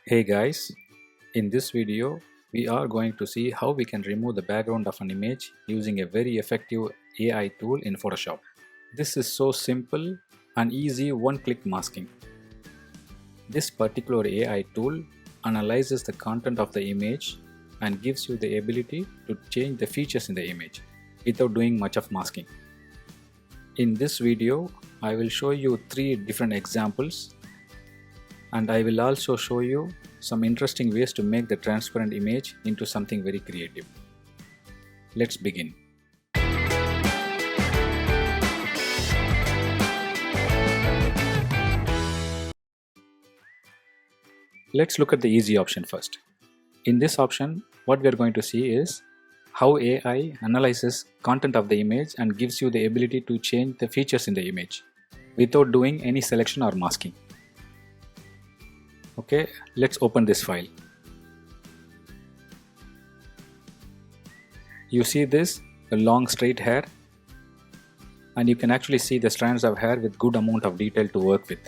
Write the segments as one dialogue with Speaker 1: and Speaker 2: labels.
Speaker 1: Hey guys, in this video we are going to see how we can remove the background of an image using a very effective AI tool in Photoshop. This is so simple and easy one-click masking. This particular AI tool analyzes the content of the image and gives you the ability to change the features in the image without doing much of masking. In this video I will show you 3 different examples, and I will also show you some interesting ways to make the transparent image into something very creative. Let's begin. Let's look at the easy option first. In this option, what we are going to see is how AI analyzes content of the image and gives you the ability to change the features in the image without doing any selection or masking. Okay, let's open this file. You see this, a long straight hair, and you can actually see the strands of hair with good amount of detail to work with.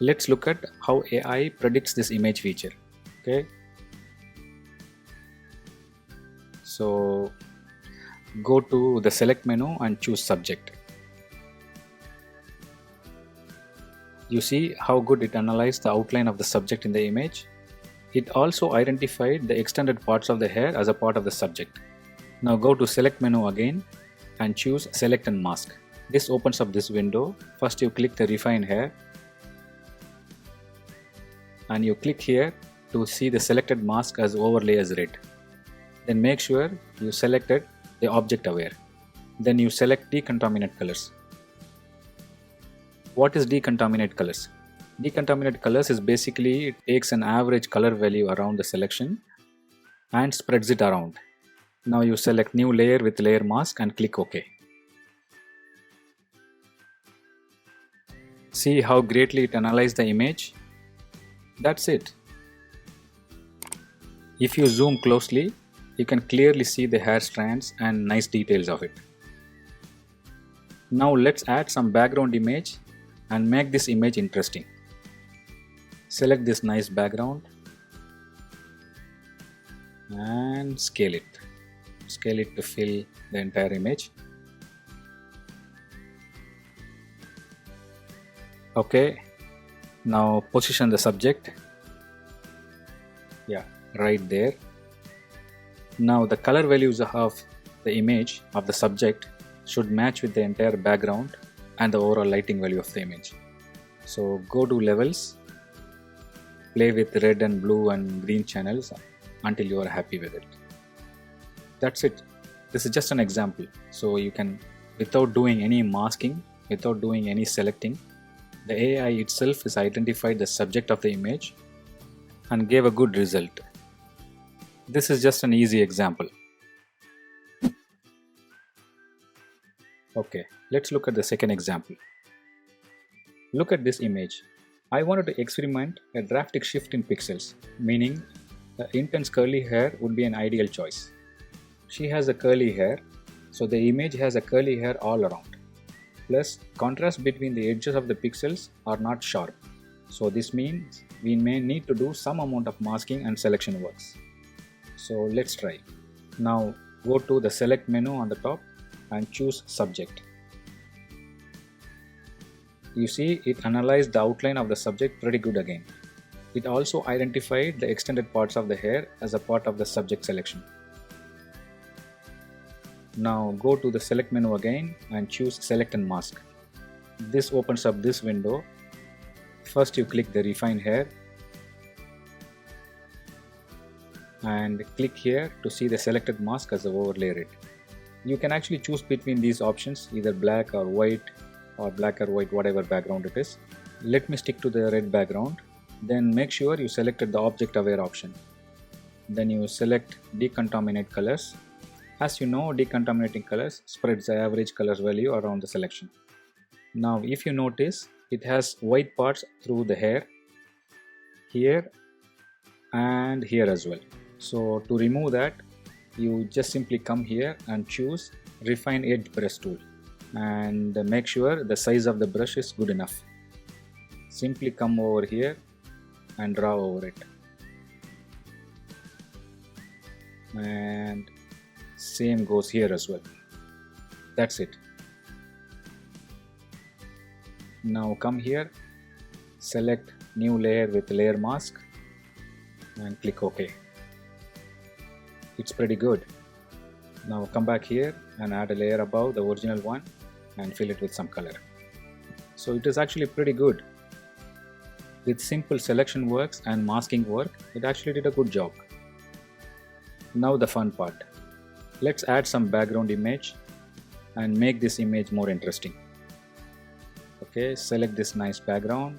Speaker 1: Let's look at how AI predicts this image feature. Okay, so go to the select menu and choose subject. You see how good it analyzed the outline of the subject in the image. It also identified the extended parts of the hair as a part of the subject. Now go to select menu again and choose select and mask. This opens up this window. First you click the refine hair and you click here to see the selected mask as overlay as red. Then make sure you selected the object aware. Then you select decontaminate colors. What is decontaminate colors? Decontaminate colors is basically it takes an average color value around the selection and spreads it around. Now you select new layer with layer mask and click OK. See how greatly it analyzed the image? That's it. If you zoom closely, you can clearly see the hair strands and nice details of it. Now let's add some background image and make this image interesting. Select this nice background and scale it. Scale it to fill the entire image. Okay, now position the subject. Yeah, right there. Now the color values of the image of the subject should match with the entire background and the overall lighting value of the image. So go to levels, play with red and blue and green channels until you are happy with it. That's it. This is just an example. So you can, without doing any masking, without doing any selecting, the AI itself has identified the subject of the image and gave a good result. This is just an easy example. Okay, let's look at the second example. Look at this image. I wanted to experiment a drastic shift in pixels, meaning the intense curly hair would be an ideal choice. She has a curly hair, so the image has a curly hair all around. Plus, contrast between the edges of the pixels are not sharp. So this means we may need to do some amount of masking and selection works. So let's try. Now go to the select menu on the top and choose subject. You see it analyzed the outline of the subject pretty good again. It also identified the extended parts of the hair as a part of the subject selection. Now go to the select menu again and choose select and mask. This opens up this window. First you click the refine hair and click here to see the selected mask as the overlay red. You can actually choose between these options, either black or white or black or white, whatever background it is. Let me stick to the red background. Then make sure you selected the object aware option. Then you select decontaminate colors. As you know, decontaminating colors spreads the average color value around the selection. Now if you notice, it has white parts through the hair, here and here as well. So to remove that, you just simply come here and choose refine edge brush tool and make sure the size of the brush is good enough. simply come over here and draw over it, and same goes here as well. That's it. Now come here, select new layer with layer mask and click OK. It's pretty good. Now come back here and add a layer above the original one and fill it with some color. So it is actually pretty good. With simple selection works and masking work, it actually did a good job. Now the fun part. Let's add some background image and make this image more interesting. Okay, select this nice background,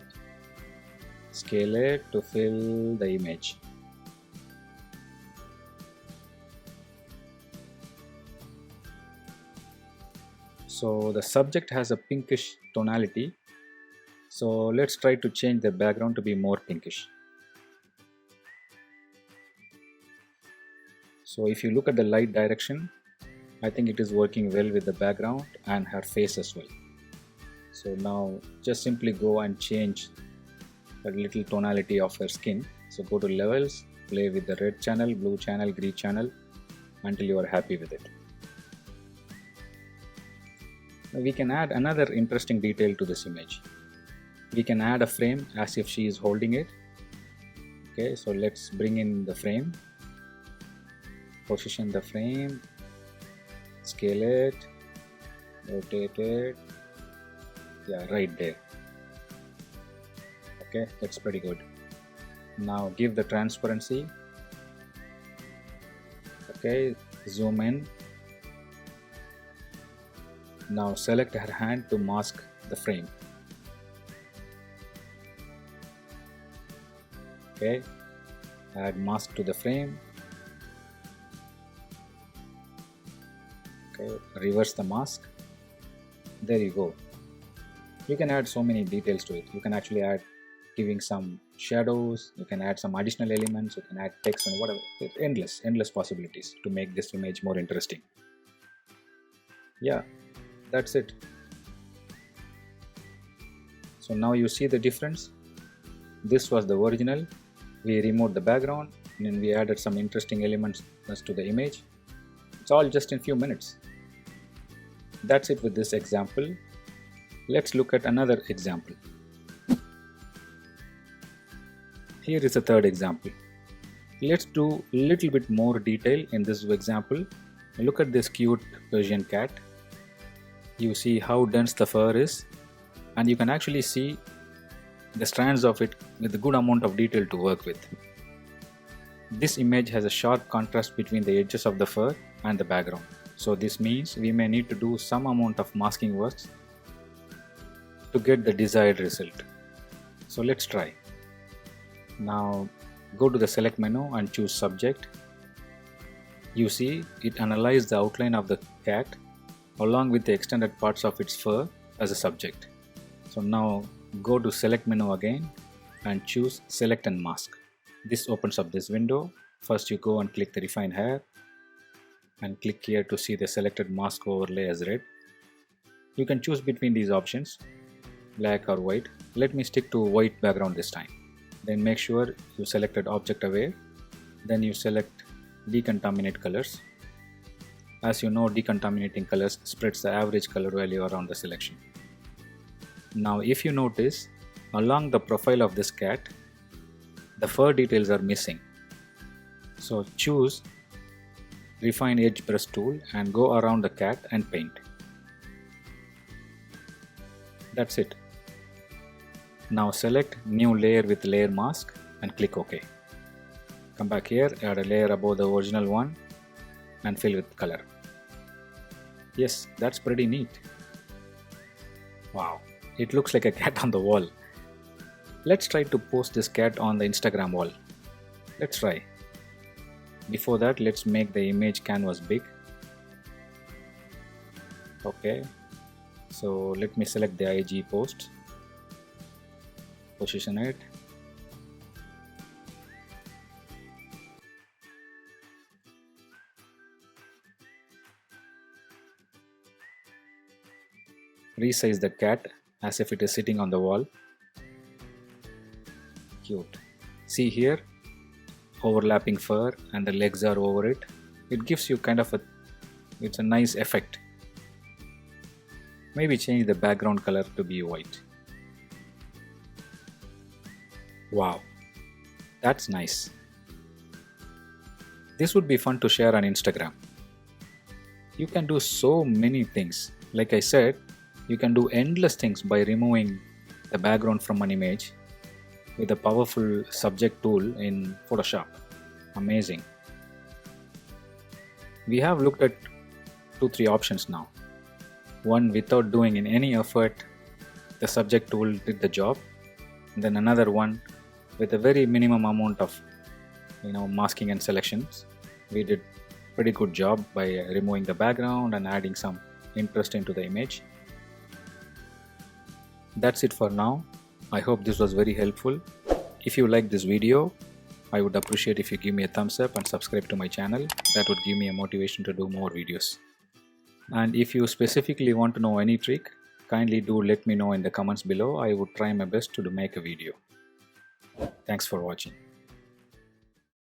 Speaker 1: scale it to fill the image. So the subject has a pinkish tonality, so let's try to change the background to be more pinkish. So if you look at the light direction, I think it is working well with the background and her face as well. So now just simply go and change a little tonality of her skin. So go to levels, play with the red channel, blue channel, green channel until you are happy with it. We can add another interesting detail to this image. We can add a frame as if she is holding it. Okay, so let's bring in the frame, position the frame, scale it, rotate it, yeah, right there. Okay, that's pretty good. Now give the transparency. Okay, zoom in. Now select her hand to mask the frame. Okay, add mask to the frame. Okay, reverse the mask. There you go. You can add so many details to it. You can actually add giving some shadows, you can add some additional elements, you can add text and whatever. It's endless possibilities to make this image more interesting. Yeah, that's it. So now you see the difference. This was the original. We removed the background and then we added some interesting elements to the image. It's all just in few minutes. That's it with this example. Let's look at another example. Here is a third example. Let's do a little bit more detail in this example. Look at this cute Persian cat. You see how dense the fur is, and you can actually see the strands of it with a good amount of detail to work with. This image has a sharp contrast between the edges of the fur and the background. So this means we may need to do some amount of masking works to get the desired result. So let's try. Now go to the select menu and choose subject. You see it analyzed the outline of the cat along with the extended parts of its fur as a subject. So now go to select menu again and choose select and mask. This opens up this window. First you go and click the refine hair and click here to see the selected mask overlay as red. You can choose between these options, black or white. Let me stick to white background this time. Then make sure you selected object aware. Then you select decontaminate colors. As you know, decontaminating colors spreads the average color value around the selection. Now if you notice, along the profile of this cat, the fur details are missing. So choose refine edge brush tool and go around the cat and paint. That's it. Now select new layer with layer mask and click OK. Come back here, add a layer above the original one and fill with color. Yes, that's pretty neat. Wow, it looks like a cat on the wall. Let's try to post this cat on the Instagram wall. Let's try. Before that, let's make the image canvas big. Okay, so let me select the IG post, position it. Resize the cat as if it is sitting on the wall. Cute. See here, overlapping fur and the legs are over it. It gives you kind of it's a nice effect. Maybe change the background color to be white. Wow, that's nice. This would be fun to share on Instagram. You can do so many things. Like I said, you can do endless things by removing the background from an image with a powerful subject tool in Photoshop. Amazing. We have looked at 2-3 options now. One, without doing in any effort, the subject tool did the job. And then another one with a very minimum amount of masking and selections. We did pretty good job by removing the background and adding some interest into the image. That's it for now. I hope this was very helpful. If you like this video, I would appreciate if you give me a thumbs up and subscribe to my channel. That would give me a motivation to do more videos. And if you specifically want to know any trick, kindly do let me know in the comments below. I would try my best to make a video. Thanks for watching.